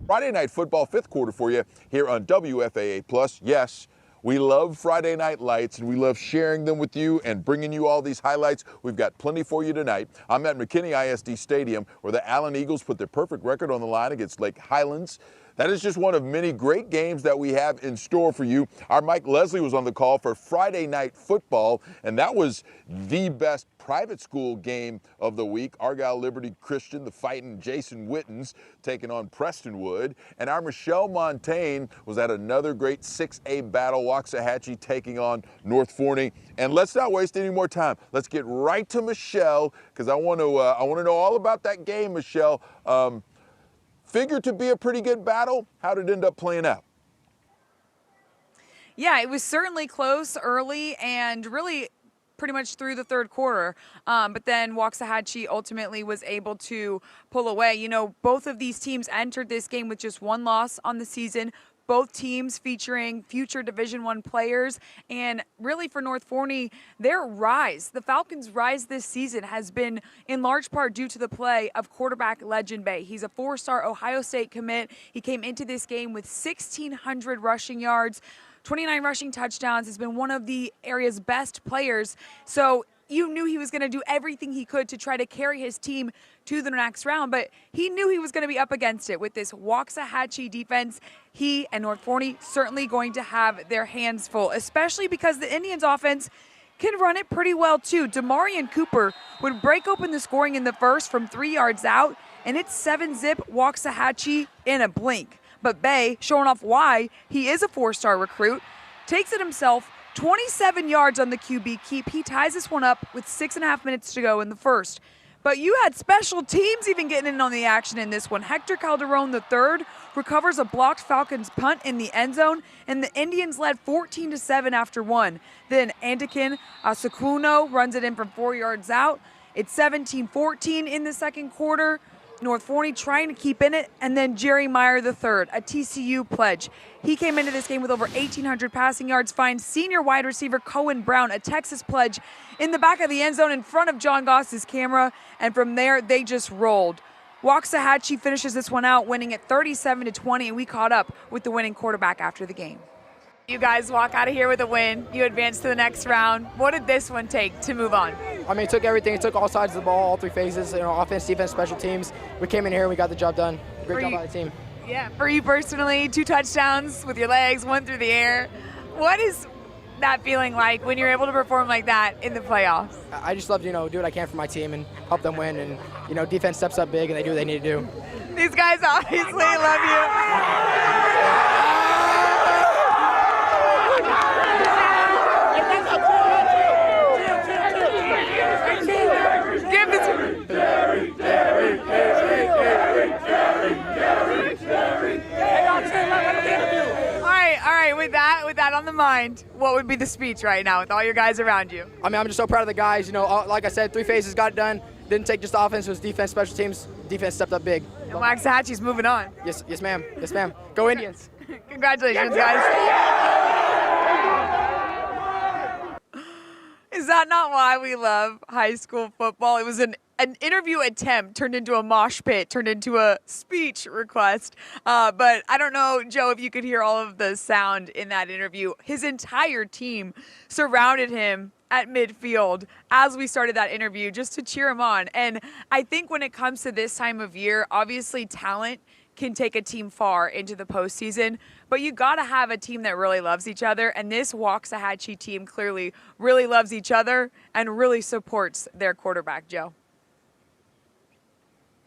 Friday night football, fifth quarter for you here on WFAA Plus. Yes, we love Friday Night Lights, and we love sharing them with you and bringing you all these highlights. We've got plenty for you tonight. I'm at McKinney ISD Stadium, where the Allen Eagles put their perfect record on the line against Lake Highlands. That is just one of many great games that we have in store for you. Our Mike Leslie was on the call for Friday Night Football, and that was the best private school game of the week. Argyle Liberty Christian, the fighting Jason Wittens, taking on Prestonwood. And our Michelle Montaigne was at another great 6A battle, Waxahachie taking on North Forney. And let's not waste any more time. Let's get right to Michelle, because I want to know all about that game, Michelle. Figured to be a pretty good battle. How did it end up playing out? Yeah, it was certainly close early and really pretty much through the third quarter. But then Waxahachie ultimately was able to pull away. You know, both of these teams entered this game with just one loss on the season. Both teams featuring future Division I players. And really for North Forney, their rise, the Falcons' rise this season has been in large part due to the play of quarterback Legend Bay. He's a four-star Ohio State commit. He came into this game with 1,600 rushing yards, 29 rushing touchdowns, has been one of the area's best players. So you knew he was going to do everything he could to try to carry his team to the next round, but he knew he was going to be up against it with this Waxahachie defense. He and North Forney certainly going to have their hands full, especially because the Indians offense can run it pretty well too. Demarion Cooper would break open the scoring in the first from 3 yards out, and it's 7-zip Waxahachie in a blink. But Bay, showing off why he is a four-star recruit, takes it himself, 27 yards on the QB keep. He ties this one up with 6.5 minutes to go in the first. But you had special teams even getting in on the action in this one. Hector Calderon III recovers a blocked Falcons punt in the end zone, and the Indians led 14-7 after one. Then Andikin Asukuno runs it in from 4 yards out. It's 17-14 in the second quarter. North Forney trying to keep in it, and then Jerry Meyer III, a TCU pledge. He came into this game with over 1,800 passing yards, finds senior wide receiver Cohen Brown, a Texas pledge, in the back of the end zone in front of John Goss's camera, and from there they just rolled. Waxahachie finishes this one out, winning at 37-20, and we caught up with the winning quarterback after the game. You guys walk out of here with a win. You advance to the next round. What did this one take to move on? I mean, it took everything. It took all sides of the ball, all three phases, offense, defense, special teams. We came in here and we got the job done. Great job by the team. Yeah, for you personally, 2 touchdowns with your legs, 1 through the air. What is that feeling like when you're able to perform like that in the playoffs? I just love to, do what I can for my team and help them win. And, defense steps up big and they do what they need to do. These guys obviously love you. All right, with that, that on the mind, what would be the speech right now with all your guys around you? I mean, I'm just so proud of the guys. You know, like I said, three phases got it done. Didn't take just offense, it was defense, special teams. Defense stepped up big. And Waxahachie's moving on. Yes, ma'am. Yes, ma'am. Go Indians. Congratulations, guys. Is that not why we love high school football? It was an interview attempt turned into a mosh pit, turned into a speech request. But I don't know, Joe, if you could hear all of the sound in that interview. His entire team surrounded him at midfield as we started that interview just to cheer him on. And I think when it comes to this time of year, obviously talent can take a team far into the postseason, but you got to have a team that really loves each other, and this Waxahachie team clearly really loves each other and really supports their quarterback, Joe.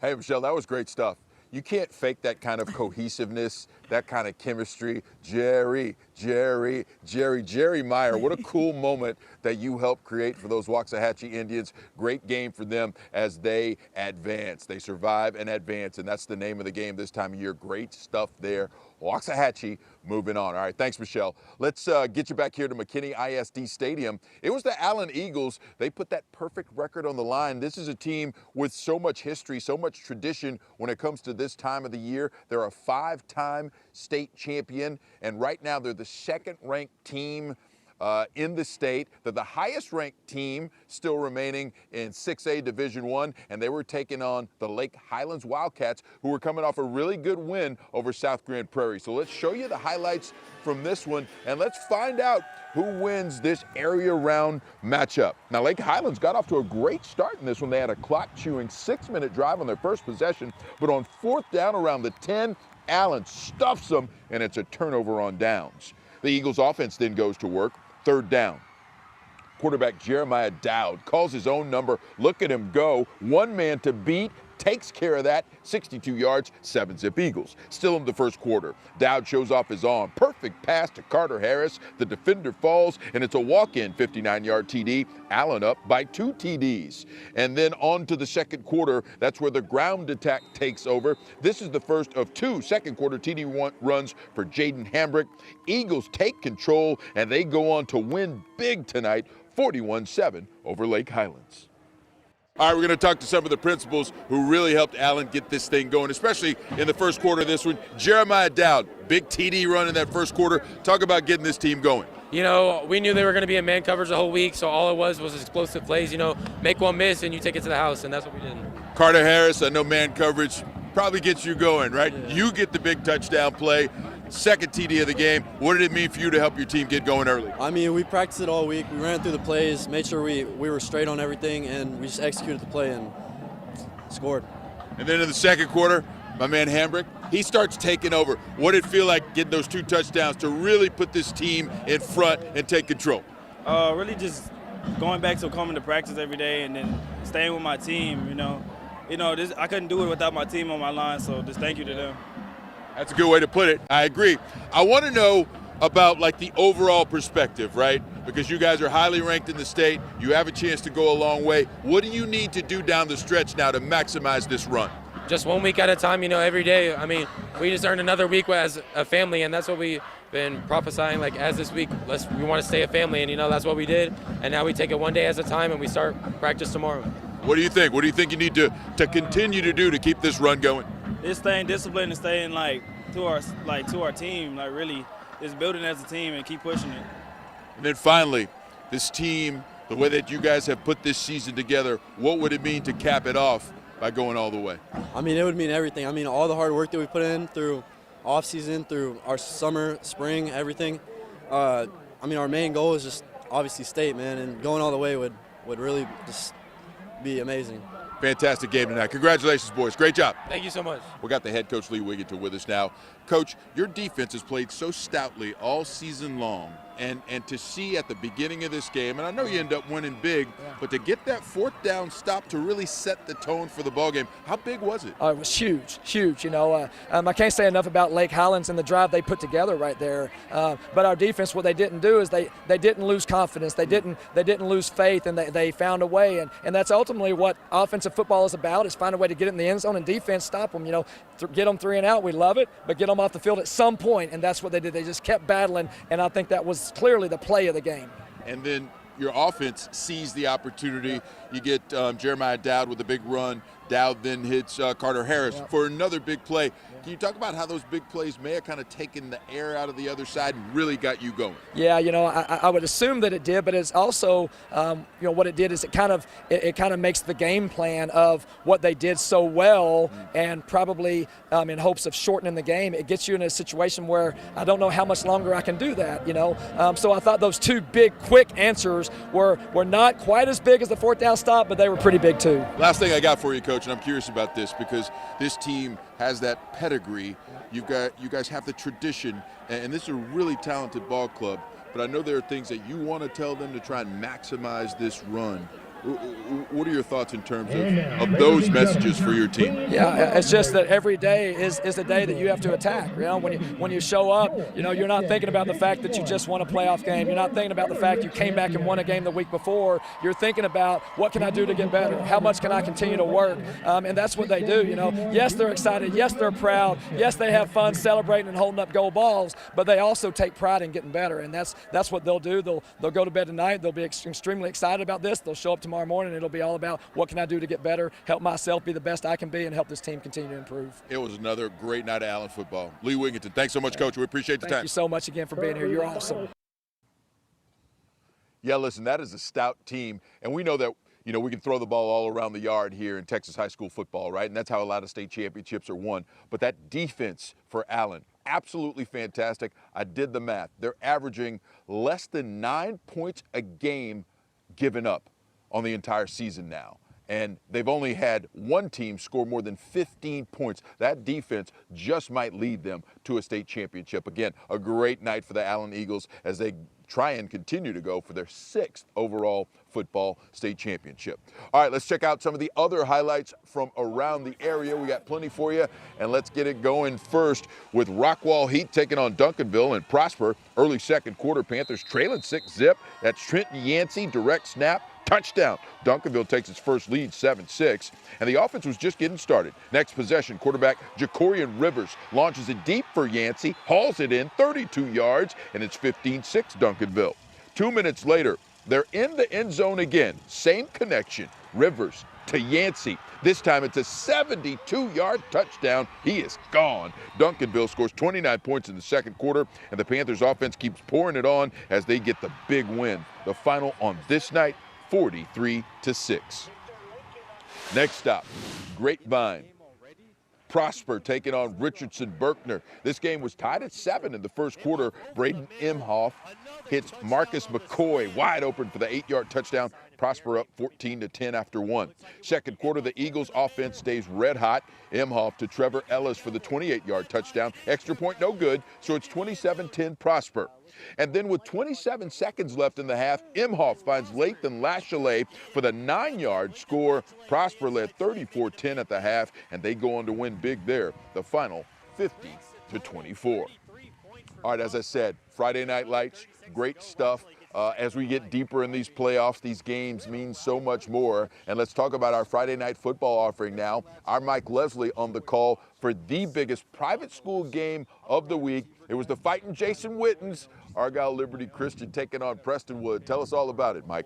Hey, Michelle, that was great stuff. You can't fake that kind of cohesiveness, that kind of chemistry. Jerry Meyer, what a cool moment that you helped create for those Waxahachie Indians. Great game for them as they advance. They survive and advance, and that's the name of the game this time of year. Great stuff there. Waxahachie moving on. All right, thanks, Michelle. Let's get you back here to McKinney ISD Stadium. It was the Allen Eagles. They put that perfect record on the line. This is a team with so much history, so much tradition when it comes to this time of the year. They're a 5-time state champion, and right now they're the second-ranked team in the state. They're the highest ranked team still remaining in 6A Division I, and they were taking on the Lake Highlands Wildcats, who were coming off a really good win over South Grand Prairie. So let's show you the highlights from this one, and let's find out who wins this area round matchup. Now, Lake Highlands got off to a great start in this one. They had a clock-chewing 6-minute drive on their first possession, but on 4th down around the 10, Allen stuffs them, and it's a turnover on downs. The Eagles offense then goes to work. 3rd down. Quarterback Jeremiah Dowd calls his own number. Look at him go. One man to beat. Takes care of that. 62 yards, 7-zip Eagles. Still in the first quarter. Dowd shows off his arm. Perfect pass to Carter Harris. The defender falls, and it's a walk-in 59-yard TD. Allen up by 2 TDs. And then on to the second quarter. That's where the ground attack takes over. This is the first of 2 second-quarter TD runs for Jaden Hambrick. Eagles take control, and they go on to win big tonight, 41-7 over Lake Highlands. All right, we're going to talk to some of the principals who really helped Allen get this thing going, especially in the first quarter of this one. Jeremiah Dowd, big TD run in that first quarter. Talk about getting this team going. You know, we knew they were going to be in man coverage the whole week, so all it was explosive plays. You know, make one miss and you take it to the house, and that's what we did. Carter Harris, I know man coverage probably gets you going, right? Yeah. You get the big touchdown play. Second TD of the game. What did it mean for you to help your team get going early? I mean, we practiced it all week. We ran through the plays, made sure we were straight on everything, and we just executed the play and scored. And then in the second quarter, my man Hambrick, he starts taking over. What did it feel like getting those 2 touchdowns to really put this team in front and take control? Really just going back to coming to practice every day and then staying with my team, I couldn't do it without my team on my line, so just thank you to them. That's a good way to put it. I agree. I want to know about like the overall perspective, right? Because you guys are highly ranked in the state. You have a chance to go a long way. What do you need to do down the stretch now to maximize this run? Just 1 week at a time, every day. I mean, we just earned another week as a family, and that's what we've been prophesying, like, as this week, we want to stay a family, and, that's what we did. And now we take it one day at a time, and we start practice tomorrow. What do you think? What do you think you need to continue to do to keep this run going? Just staying disciplined and staying to our team, really just building as a team and keep pushing it. And then finally, this team, the way that you guys have put this season together, what would it mean to cap it off by going all the way? I mean, it would mean everything. I mean, all the hard work that we put in through off season, through our summer, spring, everything. Our main goal is just obviously state, man, and going all the way would really just be amazing. Fantastic game tonight. Congratulations, boys. Great job. Thank you so much. We got the head coach, Lee Wigginton, with us now. Coach, your defense has played so stoutly all season long, and to see at the beginning of this game, and I know you end up winning big, but to get that 4th down stop to really set the tone for the ballgame, how big was it? It was huge. I can't say enough about Lake Highlands and the drive they put together right there. But our defense, what they didn't do is they didn't lose confidence. They didn't lose faith, and they found a way. And that's ultimately what offensive football is about, is find a way to get it in the end zone, and defense stop them. Get them 3 and out. We love it, but get them off the field at some point, and that's what they did. They just kept battling, and I think that was clearly the play of the game. And then your offense sees the opportunity. You get Jeremiah Dowd with a big run. Dowd then hits Carter Harris for another big play. Can you talk about how those big plays may have kind of taken the air out of the other side and really got you going? Yeah, I would assume that it did, but it's also, what it did is it kind of makes the game plan of what they did so well, and probably in hopes of shortening the game. It gets you in a situation where I don't know how much longer I can do that. So I thought those two big, quick answers were not quite as big as the fourth down stop, but they were pretty big too. Last thing I got for you, Coach, and I'm curious about this because this team has that pedigree. You guys have the tradition, and this is a really talented ball club. But I know there are things that you want to tell them to try and maximize this run. What are your thoughts in terms of those messages for your team? Yeah, it's just that every day is a day that you have to attack. When you show up, you're not thinking about the fact that you just won a playoff game. You're not thinking about the fact you came back and won a game the week before. You're thinking about what can I do to get better? How much can I continue to work? And that's what they do. Yes, they're excited. Yes, they're proud. Yes, they have fun celebrating and holding up gold balls. But they also take pride in getting better, and that's what they'll do. They'll go to bed tonight. They'll be extremely excited about this. They'll show up tomorrow morning. It'll be all about what can I do to get better, help myself be the best I can be, and help this team continue to improve. It was another great night of Allen football. Lee Wigington, thanks so much, Coach. We appreciate the time. Thank you so much again for being here. You're awesome. Yeah, listen, that is a stout team, and we know that we can throw the ball all around the yard here in Texas high school football, right? And that's how a lot of state championships are won. But that defense for Allen, absolutely fantastic. I did the math. They're averaging less than 9 points a game given up on the entire season now. And they've only had one team score more than 15 points. That defense just might lead them to a state championship. Again, a great night for the Allen Eagles as they try and continue to go for their 6th overall football state championship. All right, let's check out some of the other highlights from around the area. We got plenty for you, and let's get it going first with Rockwall Heat taking on Duncanville and Prosper. Early second quarter, Panthers trailing 6-zip. That's Trenton Yancey, direct snap, touchdown. Duncanville takes its first lead 7-6, and the offense was just getting started. Next possession, quarterback Jacorian Rivers launches it deep for Yancey, hauls it in 32 yards, and it's 15-6 Duncanville. 2 minutes later, they're in the end zone again. Same connection, Rivers to Yancey. This time it's a 72-yard touchdown. He is gone. Duncanville scores 29 points in the second quarter, and the Panthers offense keeps pouring it on as they get the big win. The final on this night, 43-6. Next stop, Grapevine. Prosper taking on Richardson Berkner. This game was tied at 7 in the first quarter. Braden Imhoff hits Marcus McCoy wide open for the 8-yard touchdown. Prosper up 14-10 after 1. Second quarter, the Eagles offense stays red hot. Imhoff to Trevor Ellis for the 28-yard touchdown. Extra point no good, so it's 27-10 Prosper. And then with 27 seconds left in the half, Imhoff finds Lathan Lachelet for the 9-yard score. Prosper led 34-10 at the half, and they go on to win big there. The final 50-24. All right, as I said, Friday Night Lights, great stuff. As we get deeper in these playoffs, these games mean so much more. And let's talk about our Friday night football offering now. Our Mike Leslie on the call for the biggest private school game of the week. It was the Fighting Jason Wittens, Argyle Liberty Christian taking on Prestonwood. Tell us all about it, Mike.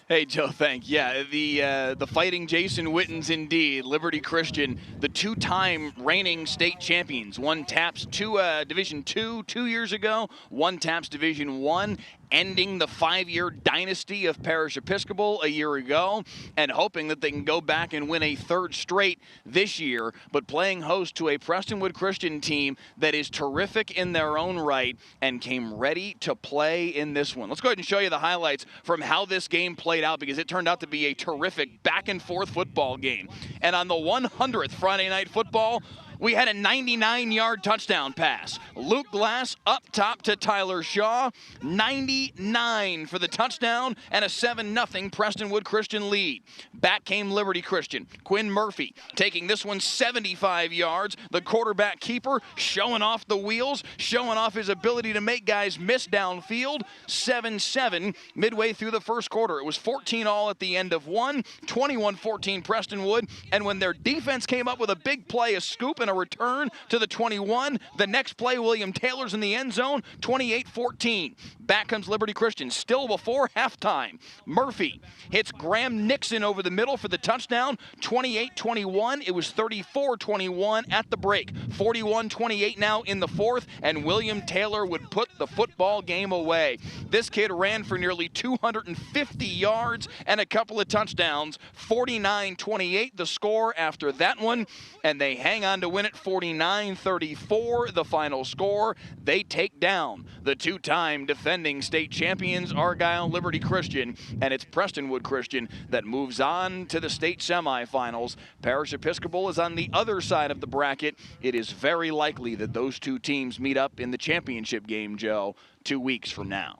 Hey, Joe, thank. Yeah, the Fighting Jason Wittens, indeed. Liberty Christian, the 2-time reigning state champions. One TAPS Division II 2 years ago, one TAPS Division I, ending the 5-year dynasty of Parish Episcopal a year ago, and hoping that they can go back and win a 3rd straight this year, but playing host to a Prestonwood Christian team that is terrific in their own right and came ready to play in this one. Let's go ahead and show you the highlights from how this game played out, because it turned out to be a terrific back-and-forth football game. And on the 100th Friday Night Football, we had a 99-yard touchdown pass. Luke Glass up top to Tyler Shaw. 99 for the touchdown and a 7-0 Prestonwood Christian lead. Back came Liberty Christian. Quinn Murphy taking this one 75 yards. The quarterback keeper showing off the wheels, showing off his ability to make guys miss downfield. 7-7 midway through the first quarter. It was 14-all at the end of one. 21-14 Prestonwood. And when their defense came up with a big play, a scoop and and a return to the 21. The next play, William Taylor's in the end zone, 28-14. Back comes Liberty Christian, still before halftime. Murphy hits Graham Nixon over the middle for the touchdown, 28-21. It was 34-21 at the break. 41-28 now in the fourth, and William Taylor would put the football game away. This kid ran for nearly 250 yards and a couple of touchdowns. 49-28 the score after that one, and they hang on to win it 49-34 the final score. They take down the two-time defending state champions Argyle Liberty Christian, and it's Prestonwood Christian that moves on to the state semifinals. Parish Episcopal is on the other side of the bracket. It is very likely that those two teams meet up in the championship game, Joe, 2 weeks from now.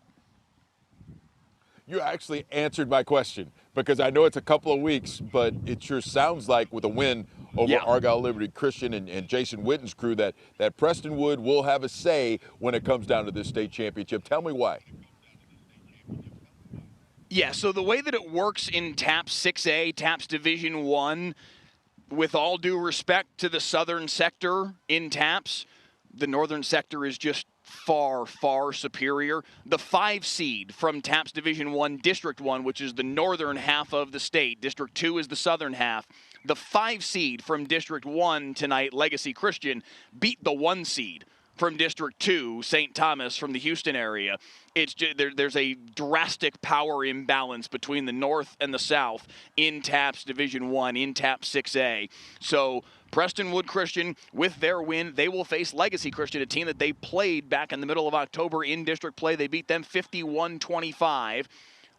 You actually answered my question, because I know it's a couple of weeks, but it sure sounds like with a win over Argyle Liberty Christian and Jason Witten's crew that Prestonwood will have a say when it comes down to this state championship. Tell me why. Yeah, so the way that it works in TAPS 6A, TAPS Division 1, with all due respect to the southern sector in TAPS, the northern sector is just far, far superior. The 5 seed from TAPS Division 1, District 1, which is the northern half of the state. District 2 is the southern half. The 5 seed from District 1 tonight, Legacy Christian, beat the 1 seed from District 2, St. Thomas from the Houston area. It's just, there's a drastic power imbalance between the north and the south in TAPS Division 1, in TAPS 6A. So Prestonwood Christian, with their win, they will face Legacy Christian, a team that they played back in the middle of October in district play. They beat them 51-25.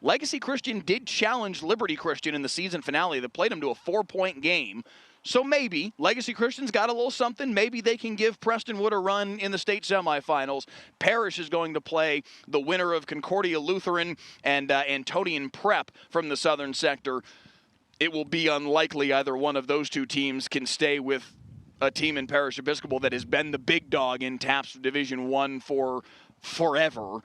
Legacy Christian did challenge Liberty Christian in the season finale. They played them to a 4-point game. So maybe Legacy Christian's got a little something. Maybe they can give Prestonwood a run in the state semifinals. Parish is going to play the winner of Concordia Lutheran and Antonian Prep from the southern sector. It will be unlikely either one of those two teams can stay with a team in Parish Episcopal that has been the big dog in TAPS Division 1 for forever.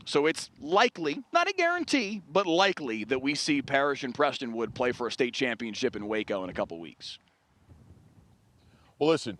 So it's likely, not a guarantee, but likely that we see Parish and Prestonwood play for a state championship in Waco in a couple weeks. Well, listen,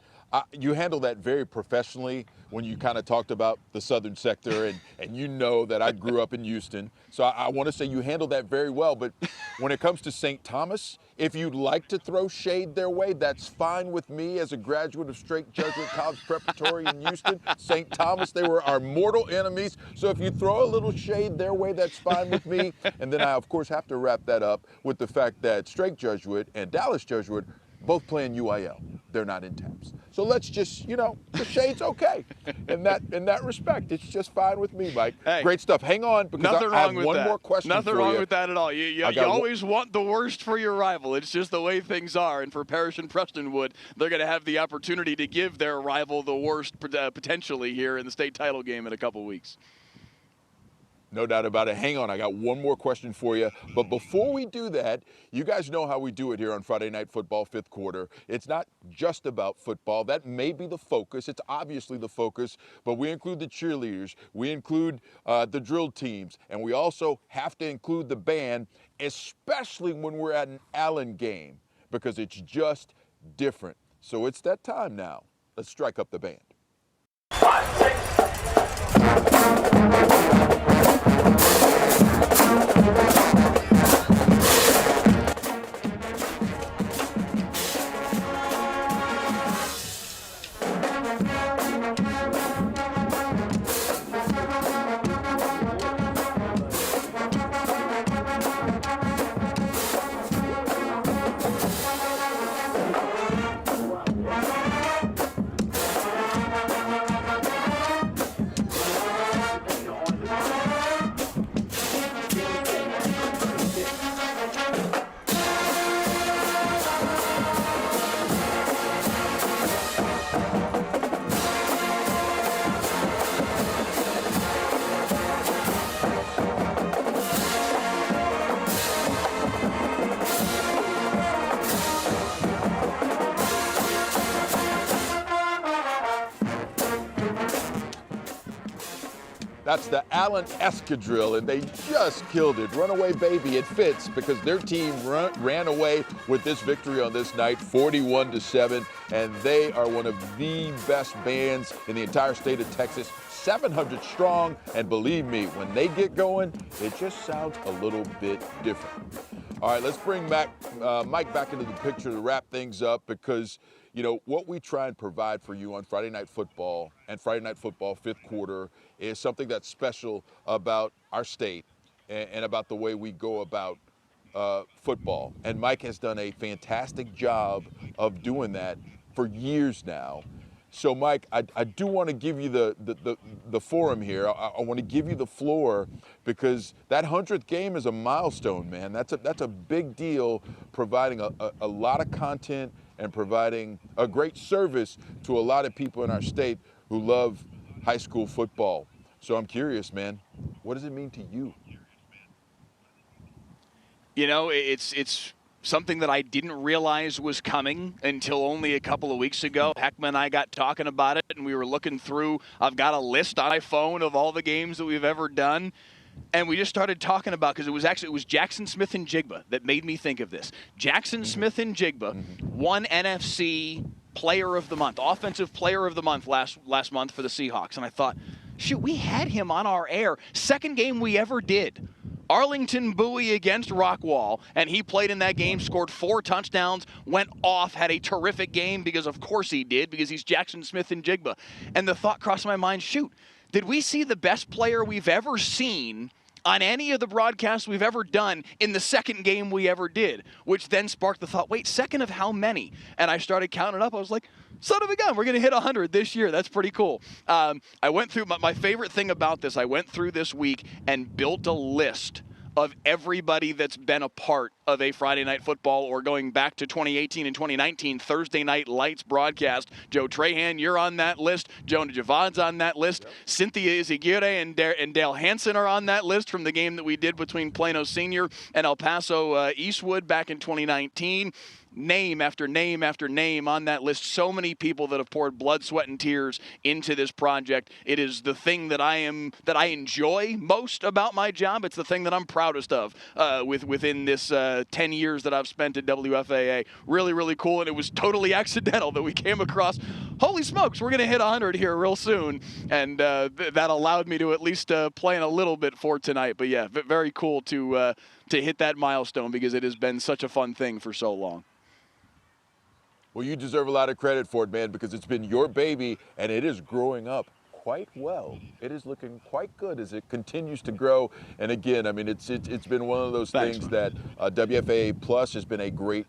you handle that very professionally when you kind of talked about the southern sector, and you know that I grew up in Houston. So I want to say you handle that very well. But when it comes to St. Thomas, if you'd like to throw shade their way, that's fine with me as a graduate of Straight Jesuit College Preparatory in Houston. St. Thomas, they were our mortal enemies. So if you throw a little shade their way, that's fine with me. And then I, of course, have to wrap that up with the fact that Straight Jesuit and Dallas Jesuit both play in UIL. They're not in TAPS. So let's just, the shade's okay. In that respect, it's just fine with me, Mike. Hey, great stuff. Hang on, because I have one more question Nothing for wrong you. with that at all. You always want the worst for your rival. It's just the way things are. And for Parish and Prestonwood, they're going to have the opportunity to give their rival the worst potentially here in the state title game in a couple weeks. No doubt about it. Hang on, I got one more question for you. But before we do that, you guys know how we do it here on Friday Night Football, fifth quarter. It's not just about football. That may be the focus. It's obviously the focus, but we include the cheerleaders. We include the drill teams, and we also have to include the band, especially when we're at an Allen game, because it's just different. So it's that time now. Let's strike up the band. 5, 6. That's the Allen Escadrille, and they just killed it. Runaway Baby, it fits because their team ran away with this victory on this night, 41-7, and they are one of the best bands in the entire state of Texas, 700 strong, and believe me, when they get going, it just sounds a little bit different. All right, let's bring Mike back into the picture to wrap things up because, you know, what we try and provide for you on Friday Night Football and Friday Night Football fifth quarter is something that's special about our state and about the way we go about football. And Mike has done a fantastic job of doing that for years now. So, Mike, I do want to give you the forum here. I want to give you the floor because that 100th game is a milestone, man. That's a big deal, providing a lot of content and providing a great service to a lot of people in our state who love high school football. So I'm curious, man, what does it mean to you? You know, it's something that I didn't realize was coming until only a couple of weeks ago. Heckman and I got talking about it, and we were looking through. I've got a list on my phone of all the games that we've ever done. And we just started talking about, because it was Jackson Smith and Jigba that made me think of this. Jackson Smith and Jigba won NFC Player of the Month, Offensive Player of the Month last month for the Seahawks. And I thought, shoot, we had him on our air. Second game we ever did. Arlington Bowie against Rockwall, and he played in that game, scored 4 touchdowns, went off, had a terrific game because of course he did, because he's Jackson Smith and Jigba. And the thought crossed my mind, shoot, did we see the best player we've ever seen on any of the broadcasts we've ever done in the second game we ever did? Which then sparked the thought, wait, second of how many? And I started counting up. I was like, son of a gun, we're going to hit 100 this year. That's pretty cool. I went through, my favorite thing about this, I went through this week and built a list of everybody that's been a part of a Friday Night Football, or going back to 2018 and 2019 Thursday Night Lights broadcast. Joe Trahan, you're on that list. Jonah Javon's on that list. Yep. Cynthia Izagirre and Dale Hansen are on that list from the game that we did between Plano Senior and El Paso Eastwood back in 2019. Name after name after name on that list. So many people that have poured blood, sweat, and tears into this project. It is the thing that I enjoy most about my job. It's the thing that I'm proudest of within this 10 years that I've spent at WFAA. Really, really cool, and it was totally accidental that we came across, holy smokes, we're going to hit 100 here real soon, and that allowed me to at least plan a little bit for tonight. But yeah, very cool to hit that milestone because it has been such a fun thing for so long. Well, you deserve a lot of credit for it, man, because it's been your baby, and it is growing up quite well. It is looking quite good as it continues to grow. And again, I mean, it's been one of those things that WFAA Plus has been a great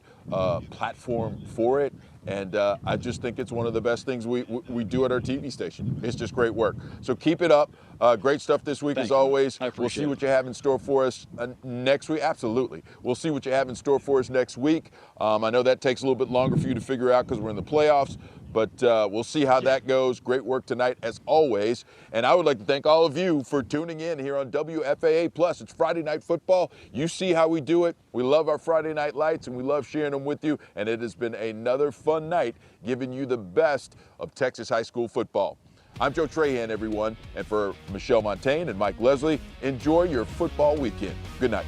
platform for it. And I just think it's one of the best things we do at our TV station. It's just great work. So keep it up. Great stuff this week as always. We'll see what you have in store for us next week. Absolutely. We'll see what you have in store for us next week. I know that takes a little bit longer for you to figure out because we're in the playoffs. But we'll see how that goes. Great work tonight, as always. And I would like to thank all of you for tuning in here on WFAA Plus. It's Friday Night Football. You see how we do it. We love our Friday Night Lights, and we love sharing them with you. And it has been another fun night giving you the best of Texas high school football. I'm Joe Trahan, everyone. And for Michelle Montaigne and Mike Leslie, enjoy your football weekend. Good night.